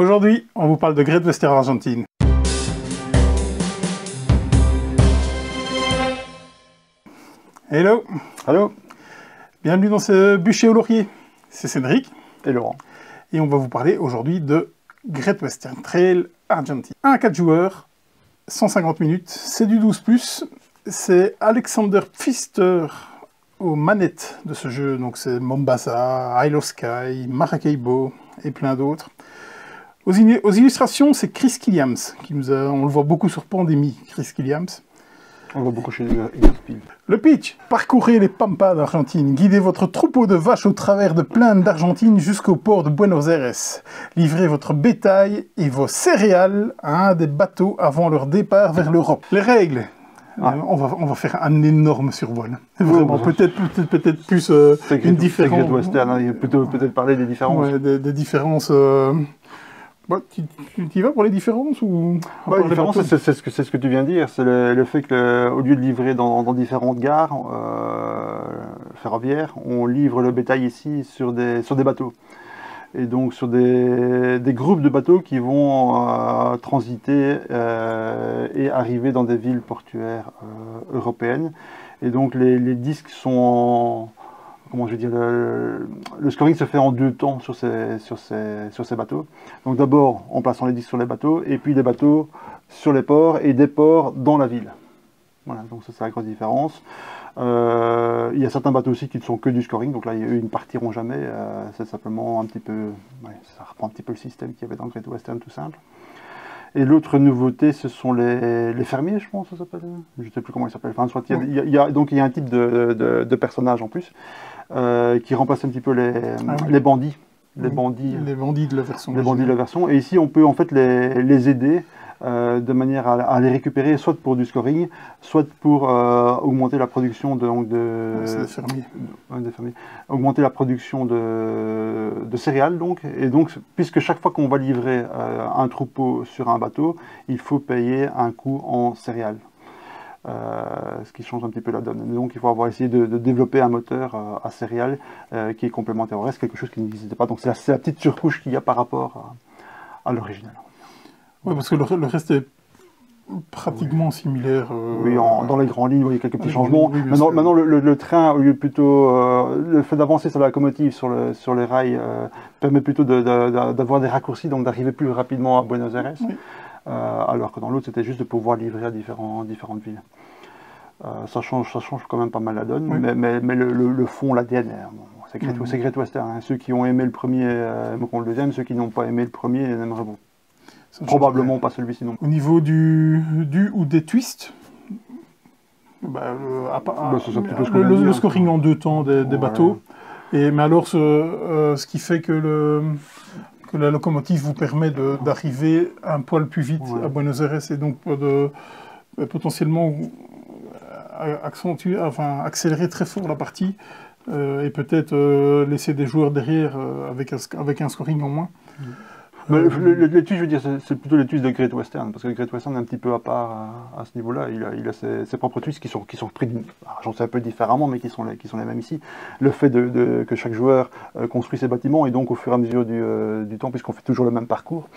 Aujourd'hui, on vous parle de Great Western Argentine. Hello. Allô. Bienvenue dans ce bûcher au laurier. C'est Cédric. Et Laurent. Et on va vous parler aujourd'hui de Great Western Trail Argentine. 1 à 4 joueurs, 150 minutes, c'est du 12+. C'est Alexander Pfister aux manettes de ce jeu. Donc c'est Mombasa, Isle of Skye, Maracaibo et plein d'autres. Aux illustrations, c'est Chris Killiams. On le voit beaucoup sur Pandémie, Chris Killiams. On le voit beaucoup chez Eagerspiel. Le pitch: parcourez les pampas d'Argentine, guidez votre troupeau de vaches au travers de plaines d'Argentine jusqu'au port de Buenos Aires. Livrez votre bétail et vos céréales à un des bateaux avant leur départ vers l'Europe. Les règles. On va faire un énorme survol. Vraiment, peut-être plus une différence. Great Western, hein, peut-être parler des différences. Ouais, des différences. Tu y vas pour les différences ou... La différence, c'est ce que tu viens de dire. C'est le fait qu'au lieu de livrer dans différentes gares ferroviaires, on livre le bétail ici sur des bateaux. Et donc sur des groupes de bateaux qui vont transiter et arriver dans des villes portuaires européennes. Et donc les disques sont en... Comment je vais dire, le scoring se fait en 2 temps sur ces bateaux. Donc d'abord en plaçant les disques sur les bateaux, et puis des bateaux sur les ports et des ports dans la ville. Voilà, donc ça c'est la grosse différence. Il y a certains bateaux aussi qui ne sont que du scoring, donc là ils ne partiront jamais. C'est simplement un petit peu, ça reprend un petit peu le système qu'il y avait dans Great Western tout simple. Et l'autre nouveauté, ce sont les fermiers, je pense, ça s'appelle. Je ne sais plus comment ils s'appellent. Enfin, soit il y a un type de personnage en plus qui remplace un petit peu les bandits. Les bandits de la version. Les bandits de la version. Et ici, on peut en fait les aider de manière à les récupérer, soit pour du scoring, soit pour augmenter la production c'est des fermiers. Des fermiers. Augmenter la production de céréales, donc. Et donc, puisque chaque fois qu'on va livrer un troupeau sur un bateau, il faut payer un coût en céréales. Ce qui change un petit peu la donne. Donc il faut avoir essayé de développer un moteur à céréales qui est complémentaire au reste, quelque chose qui n'existait pas. Donc c'est la petite surcouche qu'il y a par rapport à l'original. Oui, parce que le reste est pratiquement similaire. Oui, dans les grandes lignes, il y a quelques petits changements. Oui, maintenant le train, au lieu plutôt le fait d'avancer sur la locomotive, sur les rails, permet plutôt d'avoir des raccourcis, donc d'arriver plus rapidement à Buenos Aires. Oui. Alors que dans l'autre, c'était juste de pouvoir livrer à différentes villes. Ça change quand même pas mal la donne, oui. mais le fond, l'ADN, c'est Great Western. Hein. Ceux qui ont aimé le premier aimeront le deuxième, ceux qui n'ont pas aimé le premier n'aimeraient probablement pas celui-ci non plus. Au niveau du ou des twists, le scoring en 2 temps des bateaux, mais alors ce qui fait que la locomotive vous permet d'arriver un poil plus vite à Buenos Aires et donc potentiellement accélérer très fort la partie et peut-être laisser des joueurs derrière avec un scoring en moins. Les twists, je veux dire, c'est plutôt les twists de Great Western, parce que Great Western est un petit peu à part à ce niveau-là. Il a ses propres twists qui sont pris, j'en sais un peu différemment, mais qui sont les mêmes ici. Le fait que chaque joueur construit ses bâtiments, et donc au fur et à mesure du temps, puisqu'on fait toujours le même parcours,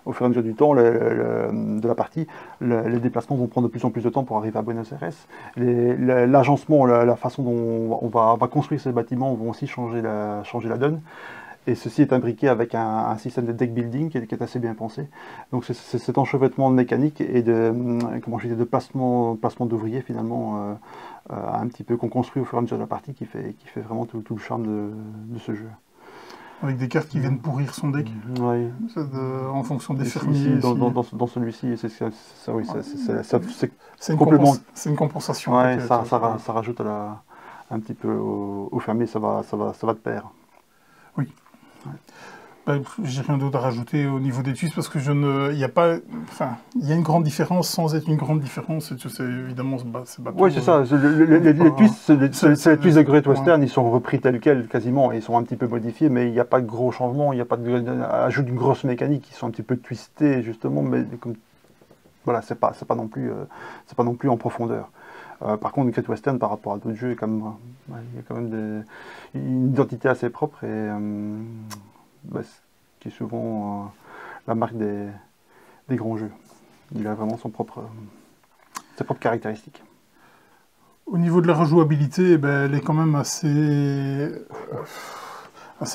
au fur et à mesure du temps de la partie, les déplacements vont prendre de plus en plus de temps pour arriver à Buenos Aires. L'agencement, la façon dont on va construire ces bâtiments vont aussi changer la donne. Et ceci est imbriqué avec un système de deck building qui est assez bien pensé. Donc c'est cet enchevêtrement de mécanique et de placement d'ouvriers finalement un petit peu qu'on construit au fur et à mesure de la partie qui fait vraiment tout le charme de ce jeu. Avec des cartes qui viennent pourrir son deck, oui. En fonction des fermiers. Dans celui-ci, c'est une compensation. Ouais, ça rajoute un petit peu au fermier, ça va de pair. Oui. Ouais. J'ai rien d'autre à rajouter au niveau des twists parce que il y a une grande différence sans être une grande différence. C'est évidemment c'est bateau. Oui, c'est ça. Les twists, c'est les twists de Great Western, ils sont repris tels quels quasiment, et ils sont un petit peu modifiés, mais il n'y a pas de gros changements, il n'y a pas d'ajout d'une grosse mécanique, ils sont un petit peu twistés justement, mais comme voilà, c'est pas non plus en profondeur. Par contre, Great Western, par rapport à d'autres jeux, il y a quand même une identité assez propre et qui est souvent la marque des grands jeux. Il a vraiment ses propres caractéristiques. Au niveau de la rejouabilité, ben, elle est quand même assez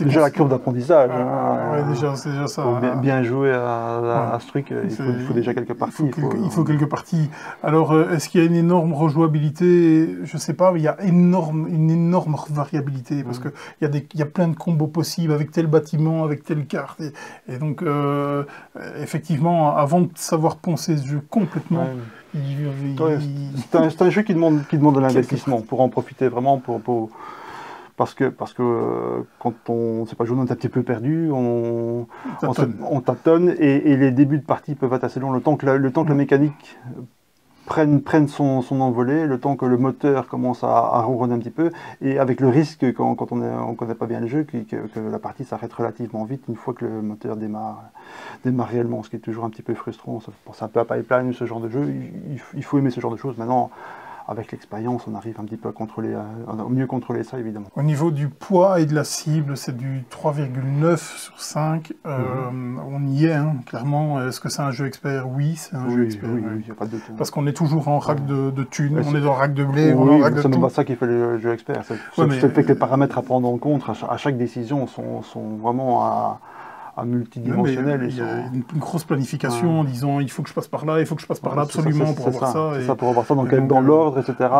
déjà la courbe d'apprentissage. Ouais, déjà, c'est déjà ça. Bien jouer à ce truc, il faut déjà quelques parties. Il faut quelques parties. Alors, est-ce qu'il y a une énorme rejouabilité? Je ne sais pas, mais il y a une énorme variabilité, parce qu'il y a plein de combos possibles avec tel bâtiment, avec telle carte. Et donc, effectivement, avant de savoir poncer ce jeu complètement... C'est un jeu qui demande de l'investissement pour en profiter vraiment, parce que quand on ne sait pas jouer, on est un petit peu perdu, on tâtonne et les débuts de partie peuvent être assez longs, le temps que la mécanique prenne son envolée, le temps que le moteur commence à ronronner un petit peu, et avec le risque, quand on ne connaît pas bien le jeu, que la partie s'arrête relativement vite une fois que le moteur démarre réellement, ce qui est toujours un petit peu frustrant. C'est un peu à pipeline, ce genre de jeu, il faut aimer ce genre de choses. Maintenant, avec l'expérience, on arrive un petit peu à mieux contrôler ça, évidemment. Au niveau du poids et de la cible, c'est du 3,9 sur 5. On y est, hein, clairement. Est-ce que c'est un jeu expert? Oui, c'est un jeu expert. Oui, il n'y a pas de doute. Parce qu'on est toujours en rack de thunes, on est dans rack de blé, on est en rack de tout. C'est même pas ça qui fait le jeu expert. C'est le fait que les paramètres à prendre en compte à chaque décision sont vraiment multidimensionnels. Il y a une grosse planification en disant il faut que je passe par là, il faut que je passe par là absolument pour avoir ça. C'est ça, pour avoir ça, donc dans l'ordre, etc.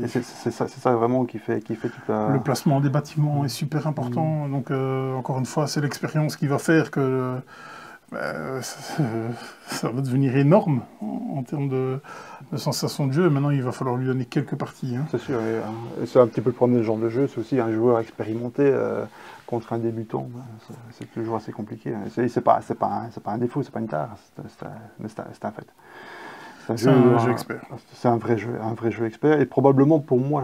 Et c'est ça vraiment qui fait toute la... Le placement des bâtiments est super important. Donc, encore une fois, c'est l'expérience qui va faire que ça va devenir énorme en termes de sensation de jeu. Maintenant, il va falloir lui donner quelques parties. Hein. C'est sûr. Et c'est un petit peu le problème de ce genre de jeu. C'est aussi un joueur expérimenté contre un débutant. C'est toujours assez compliqué. C'est pas un défaut, c'est pas une tare. Mais c'est un fait. C'est un jeu expert. C'est un vrai jeu expert. Et probablement, pour moi,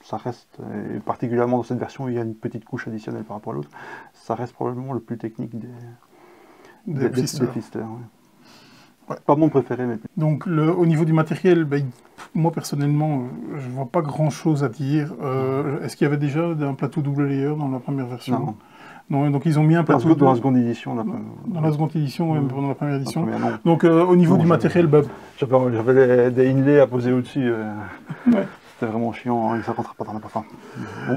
ça reste, et particulièrement dans cette version où il y a une petite couche additionnelle par rapport à l'autre, ça reste probablement le plus technique des Pfisters. Ouais. Pas mon préféré, mais... Donc, au niveau du matériel, moi, personnellement, je vois pas grand-chose à dire. Est-ce qu'il y avait déjà un plateau double layer dans la première version? Non, donc ils ont mis un plateau... Dans la seconde édition. Dans la seconde édition, oui, dans la première édition. Donc, au niveau du matériel... J'avais des inlays à poser au-dessus. Ouais. C'était vraiment chiant, ça ne rentre pas dans la parfum.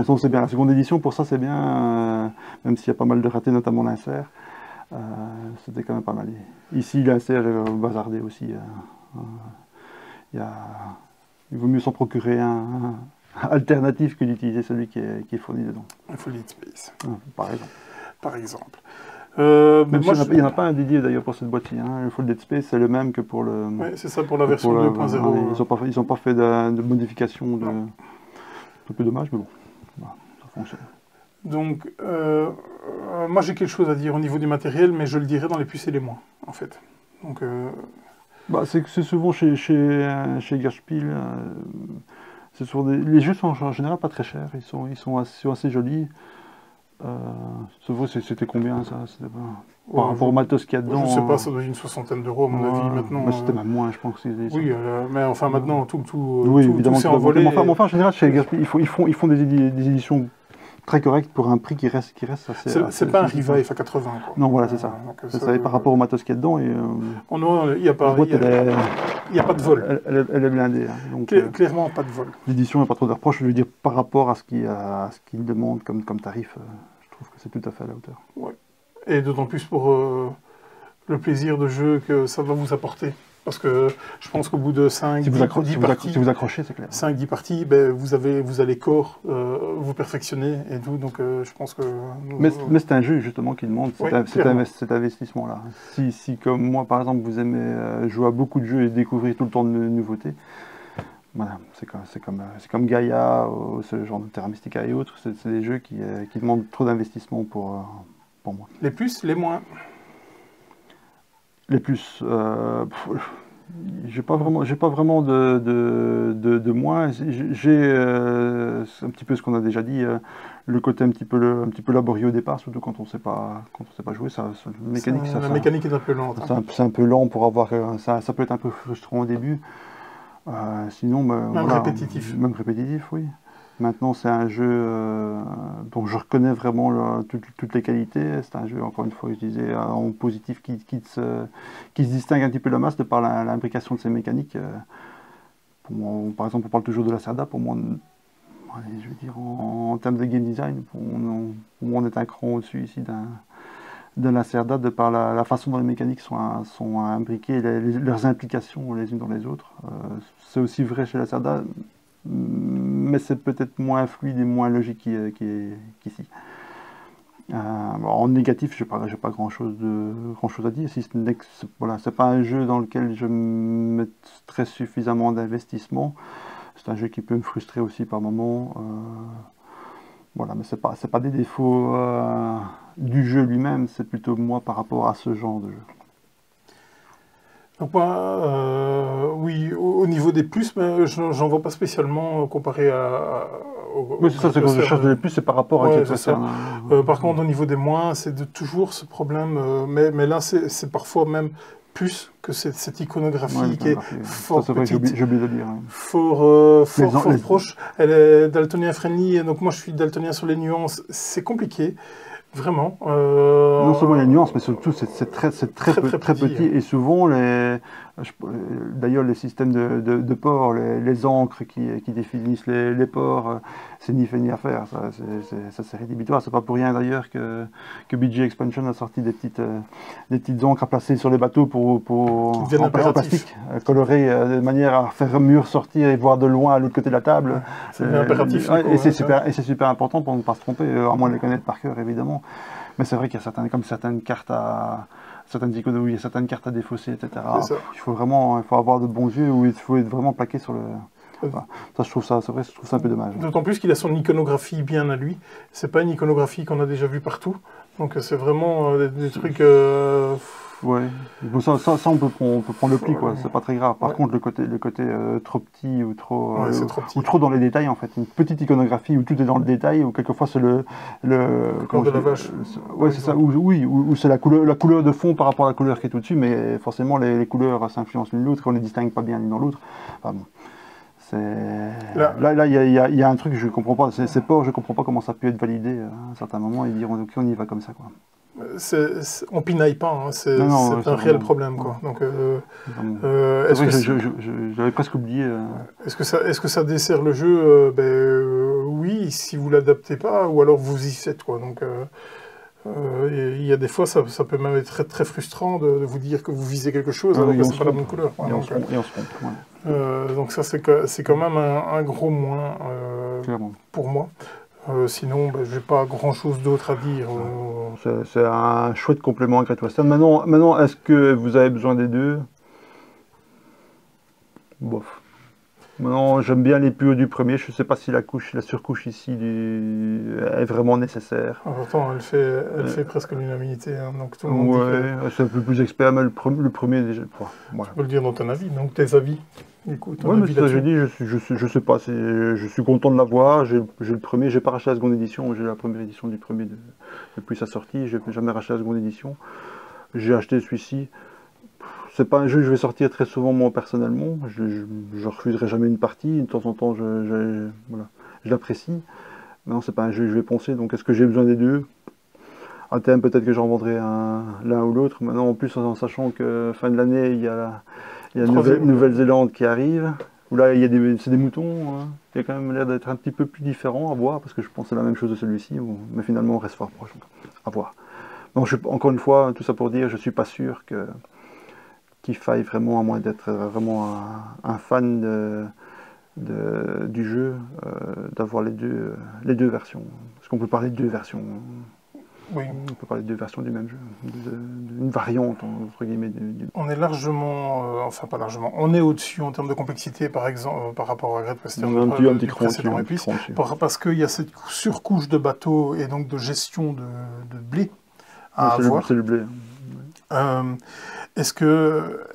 Bon, c'est bien. La seconde édition, pour ça, c'est bien, même s'il y a pas mal de ratés, notamment l'insert. C'était quand même pas mal. Ici, l'insert est bazardé aussi. Il vaut mieux s'en procurer un alternatif que d'utiliser celui qui est fourni dedans. Un Full Dead Space. Par exemple. Mais moi, il n'y en a pas un dédié d'ailleurs pour cette boîte-ci. Hein. Le Full Dead Space, c'est le même que pour le... Oui, c'est ça, pour la version 2.0. Ils n'ont pas fait de modification. C'est un peu dommage, mais bon, ça fonctionne. Donc, moi j'ai quelque chose à dire au niveau du matériel, mais je le dirai dans les plus et les moins, en fait. Donc, c'est souvent chez Gerspiel, les jeux sont en général pas très chers, ils sont assez jolis. C'était combien ça? Par rapport au matos qu'il y a dedans. Je sais pas, ça doit être une soixantaine d'euros à mon avis maintenant. C'était même moins, je pense. Oui, mais enfin maintenant tout évidemment, s'est envolé. Mais enfin, en général, chez Gerspiel, ils font des éditions très correct pour un prix qui reste assez... C'est pas un Revive à 80, quoi. Non, voilà, c'est ça. Ça par rapport au matos qu'il y a dedans. Il n'y a pas de vol. Elle est blindée. Hein, donc, clairement, pas de vol. L'édition n'a pas trop de reproches. Je veux dire, par rapport à ce qu'il demande comme tarif, je trouve que c'est tout à fait à la hauteur. Ouais. Et d'autant plus pour le plaisir de jeu que ça va vous apporter. Parce que je pense qu'au bout de 5-10 parties, si vous accrochez, c'est clair. 5-10 parties, vous allez vous perfectionner et tout, donc je pense que... Mais c'est un jeu justement qui demande cet investissement-là. Si comme moi par exemple vous aimez jouer à beaucoup de jeux et découvrir tout le temps de nouveautés, voilà, c'est comme Gaïa, ce genre de Terra Mystica et autres, c'est des jeux qui demandent trop d'investissement pour moi. Les plus, les moins? Les plus, j'ai pas vraiment de moins. J'ai un petit peu ce qu'on a déjà dit, le côté un petit peu laborieux au départ, surtout quand on sait pas jouer. La mécanique est un peu lente. C'est un peu lent pour avoir, ça peut être un peu frustrant au début. Sinon, répétitif. Même répétitif, oui. Maintenant, c'est un jeu dont je reconnais vraiment toutes les qualités. C'est un jeu, encore une fois, je disais, en positif qui se distingue un petit peu de la masse de par l'imbrication de ses mécaniques. Pour moi, par exemple, on parle toujours de la Lacerda. Pour moi, allez, je veux dire, en termes de game design, pour moi, on est un cran au-dessus ici de la Lacerda de par la façon dont les mécaniques sont imbriquées, leurs implications les unes dans les autres. C'est aussi vrai chez la Lacerda, mais c'est peut-être moins fluide et moins logique qu'ici. En négatif, je n'ai pas grand-chose à dire, si ce n'est que voilà, c'est pas un jeu dans lequel je mettrais suffisamment d'investissement. C'est un jeu qui peut me frustrer aussi par moments. Voilà, mais c'est pas des défauts du jeu lui-même, c'est plutôt moi par rapport à ce genre de jeu. Donc moi, oui, au niveau des plus, mais j'en vois pas spécialement comparé oui, c'est ça, c'est quand je cherche des plus, c'est par rapport à quelque chose. Par contre, au niveau des moins, c'est toujours ce problème, mais là, c'est parfois même plus que cette iconographie qui est fort petite, j'ai oublié de dire. Ouais. Fort proche. Elle est daltonien friendly, et donc moi je suis daltonien sur les nuances, c'est compliqué. Vraiment. Non seulement les nuances, mais surtout c'est très petit. Et souvent, d'ailleurs, les systèmes de port, les encres qui définissent les ports, c'est ni fait ni à faire. Ça c'est rédhibitoire. C'est pas pour rien d'ailleurs que BG Expansion a sorti des petites encres à placer sur les bateaux en plastique, colorées de manière à faire mieux ressortir et voir de loin à l'autre côté de la table. C'est impératif. Et c'est super important pour ne pas se tromper, à moins de les connaître par cœur évidemment. Mais c'est vrai qu'il y a certaines cartes certaines iconos, il y a certaines cartes à défausser, etc. Il faut avoir de bons yeux, ou il faut être vraiment plaqué sur le. Voilà. Ça, je trouve ça un peu dommage. D'autant plus qu'il a son iconographie bien à lui. C'est pas une iconographie qu'on a déjà vue partout. Donc c'est vraiment des trucs. Ouais. Bon, ça on peut prendre le pli, quoi. C'est pas très grave. Par contre, le côté trop petit ou trop dans les détails, en fait, une petite iconographie où tout est dans le détail, ou quelquefois c'est le de la vache. Ouais, c'est ça. Ou c'est la couleur de fond par rapport à la couleur qui est au-dessus, mais forcément les couleurs s'influencent l'une l'autre et on les distingue pas bien l'une dans l'autre. Enfin, bon. Là, il y a un truc que je comprends pas. Ces ports, je comprends pas comment ça peut être validé à un certain moment et dire ok, on y va comme ça, quoi. On pinaille pas, hein. C'est un réel problème, quoi. Donc, j'avais presque oublié. Est-ce que ça dessert le jeu? Oui, si vous l'adaptez pas, ou alors vous y faites, quoi. Donc, il y a des fois, ça peut même être très, très frustrant de vous dire que vous visez quelque chose alors que c'est pas la bonne couleur. Et on se trompe. Donc ça, c'est quand même un gros moins pour moi. Sinon, je n'ai pas grand-chose d'autre à dire. C'est un chouette complément à Great Western. Maintenant, est-ce que vous avez besoin des deux? Bof. Maintenant, j'aime bien les plus hauts du premier. Je ne sais pas si la surcouche ici est vraiment nécessaire. Pourtant, elle fait presque l'unanimité. Hein, donc tout le monde dit c'est un peu plus expert, mais le premier déjà. Tu peux le dire dans ton avis, donc tes avis. Oui, mais ça, j'ai dit, je sais pas, je suis content de l'avoir. J'ai le premier, j'ai pas racheté la seconde édition, j'ai la première édition du premier depuis sa sortie. J'ai jamais racheté la seconde édition. J'ai acheté celui-ci. C'est pas un jeu que je vais sortir très souvent moi personnellement. Je refuserai jamais une partie. De temps en temps, je l'apprécie. Mais non, c'est pas un jeu que je vais poncer. Donc, est-ce que j'ai besoin des deux? À terme, peut-être que j'en vendrai l'un ou l'autre. Maintenant, en plus, en sachant que fin de l'année, il y a Nouvelle-Zélande qui arrive. Où là, c'est des moutons. Hein. Il y a quand même l'air d'être un petit peu plus différent à voir, parce que je pensais la même chose de celui-ci, mais finalement, on reste fort proche. Donc, à voir. Donc, encore une fois, tout ça pour dire, je suis pas sûr qu'il faille vraiment, à moins d'être vraiment un fan du jeu, d'avoir les deux versions. Parce qu'on peut parler de deux versions. Oui. On peut parler de deux versions du même jeu, d'une variante, entre guillemets. On est largement, enfin pas largement, on est au-dessus en termes de complexité, par exemple, par rapport à Great Western, un petit précédent épice, parce qu'il y a cette surcouche de bateaux et donc de gestion de blé à avoir. C'est le blé. Est-ce que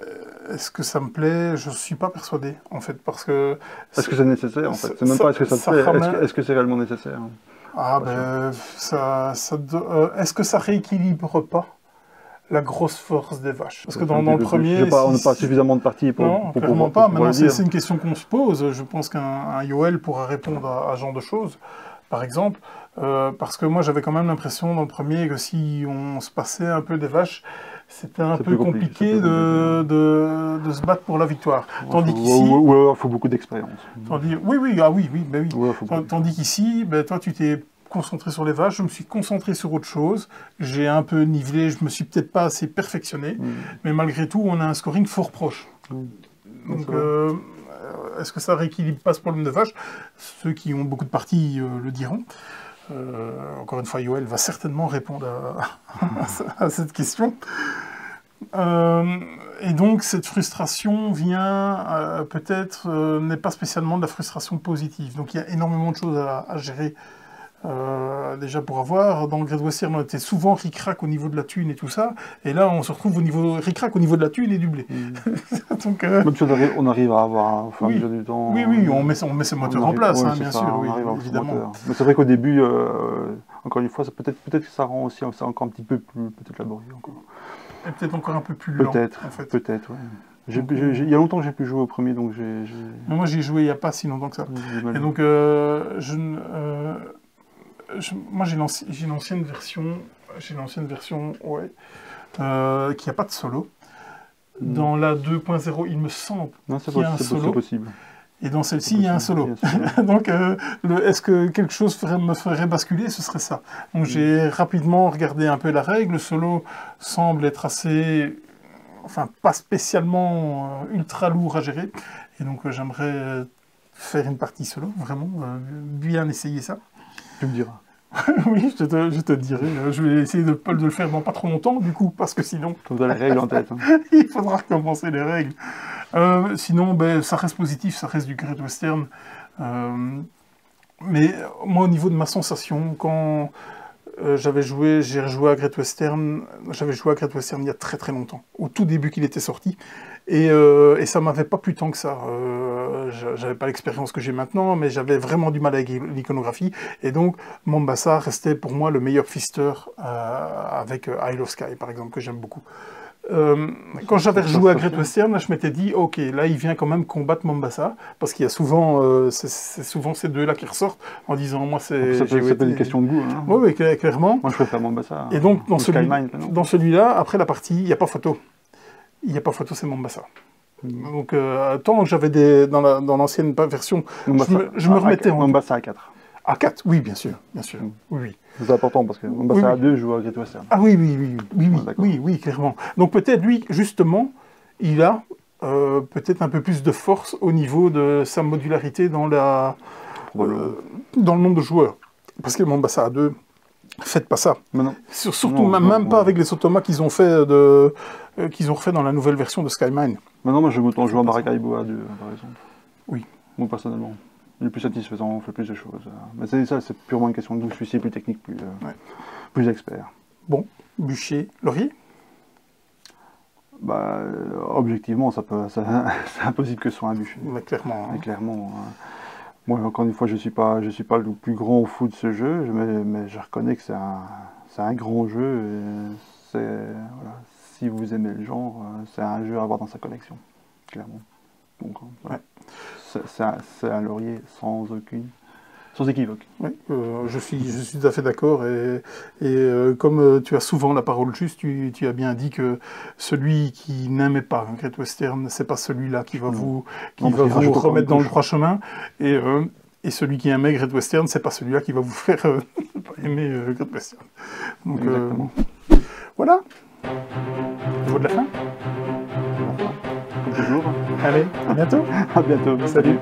ça me plaît? Je ne suis pas persuadé, en fait, parce que... Est-ce que c'est nécessaire, en fait? C'est même pas est-ce que ça te plaît, est-ce que c'est réellement nécessaire? Est-ce que ça rééquilibre pas la grosse force des vaches. Parce que Un dans petit le peu plus. premier... On n'a pas suffisamment de parties pour Non, pour clairement pouvoir pas. le Maintenant, dire. c'est une question qu'on se pose. Je pense qu'un Yoel pourra répondre à ce genre de choses, par exemple. Parce que moi, j'avais quand même l'impression dans le premier que si on se passait un peu des vaches, c'était un peu compliqué de se battre pour la victoire. Tandis qu'ici... il faut beaucoup d'expérience. Oui, ben oui. Ouais, Tandis qu'ici, ben, toi, tu t'es concentré sur les vaches, je me suis concentré sur autre chose. J'ai un peu nivelé, je me suis peut-être pas assez perfectionné, mais malgré tout, on a un scoring fort proche. Donc, est-ce que ça rééquilibre pas ce problème de vaches? Ceux qui ont beaucoup de parties le diront. Encore une fois, Yoel va certainement répondre à cette question. Et donc, cette frustration vient, peut-être, n'est pas spécialement de la frustration positive. Donc, il y a énormément de choses à gérer. Déjà pour avoir, dans le Great Western, on était souvent ric-rac au niveau de la thune et tout ça, et là on se retrouve au niveau ric-rac au niveau de la thune et du blé. Donc, même si on arrive à avoir, au fur et à mesure du temps... Oui, on met ces moteurs en place, bien sûr, évidemment. Mais c'est vrai qu'au début, encore une fois, peut-être que ça rend aussi ça encore un petit peu plus laborieux. Encore. Et peut-être encore un peu plus lent, en fait. Peut-être, oui. Il y a longtemps que j'ai pu jouer au premier, donc moi j'y ai joué il n'y a pas si longtemps que ça. Et donc, moi j'ai l'ancienne version, ouais, qui n'a pas de solo. Dans la 2.0, il me semble qu'il y a un solo. Possible. Et dans celle-ci, il y a un solo. Donc, est-ce que quelque chose me ferait basculer? Ce serait ça. Donc, j'ai rapidement regardé un peu la règle. Le solo semble être assez... Enfin, pas spécialement ultra lourd à gérer. Et donc, j'aimerais faire une partie solo, vraiment, bien essayer ça. Tu me diras. Oui, je te dirai. Je vais essayer de le faire dans pas trop longtemps, du coup, parce que sinon... Tu as les règles en tête. Hein. Il faudra recommencer les règles. Sinon, ben, ça reste positif, ça reste du Great Western. Mais moi, au niveau de ma sensation, quand j'ai rejoué à Great Western, j'avais joué à Great Western il y a très très longtemps, au tout début qu'il était sorti, et ça m'avait pas plu tant que ça. J'avais pas l'expérience que j'ai maintenant, mais j'avais vraiment du mal avec l'iconographie, et donc Mombasa restait pour moi le meilleur fister avec Isle of Skye, par exemple, que j'aime beaucoup. Quand j'avais rejoué à Great Western, là, je m'étais dit, ok, là il vient quand même combattre Mombasa, parce qu'il y a souvent, c'est souvent ces deux-là qui ressortent en disant, moi c'est... Ça peut une question de goût. Hein. Oui, clairement. Moi je préfère Mombasa. Et donc dans celui-là, après la partie, il n'y a pas photo. Il n'y a pas photo, c'est Mombasa. Donc tant que j'avais dans l'ancienne version, je me remettais en... Mombasa A4. A4, oui, bien sûr. Oui. C'est important parce que Mombasa A2 joue à Great Western. Ah oui, clairement. Donc peut-être lui, justement, il a peut-être un peu plus de force au niveau de sa modularité dans le nombre de joueurs. Parce que Mombasa A2, faites pas ça. Surtout même pas avec les automas qu'ils ont refait dans la nouvelle version de Skymine. Maintenant, moi je m'autant jouer à Maracaibo A2, par exemple. Oui. Moi personnellement. Il est plus satisfaisant, on fait plus de choses. Mais c'est purement une question de goût. Celui-ci est plus technique, plus expert. Bon, bûcher, laurier? Bah, objectivement, c'est impossible que ce soit un bûcher. Mais clairement. Mais clairement. Moi, encore une fois, je suis pas le plus grand au fou de ce jeu, mais je reconnais que c'est un grand jeu. Et voilà, si vous aimez le genre, c'est un jeu à avoir dans sa collection, clairement. Donc, voilà. C'est un laurier sans équivoque. Oui, je suis tout à fait d'accord. Et comme tu as souvent la parole juste, tu as bien dit que celui qui n'aimait pas un Great Western, c'est pas celui-là qui va vous remettre dans le droit chemin. Et celui qui aimait Great Western, c'est pas celui-là qui va vous faire aimer Great Western. Donc, exactement. Voilà. Le mot de la fin. Comme toujours. Allez, à bientôt. À bientôt. Salut.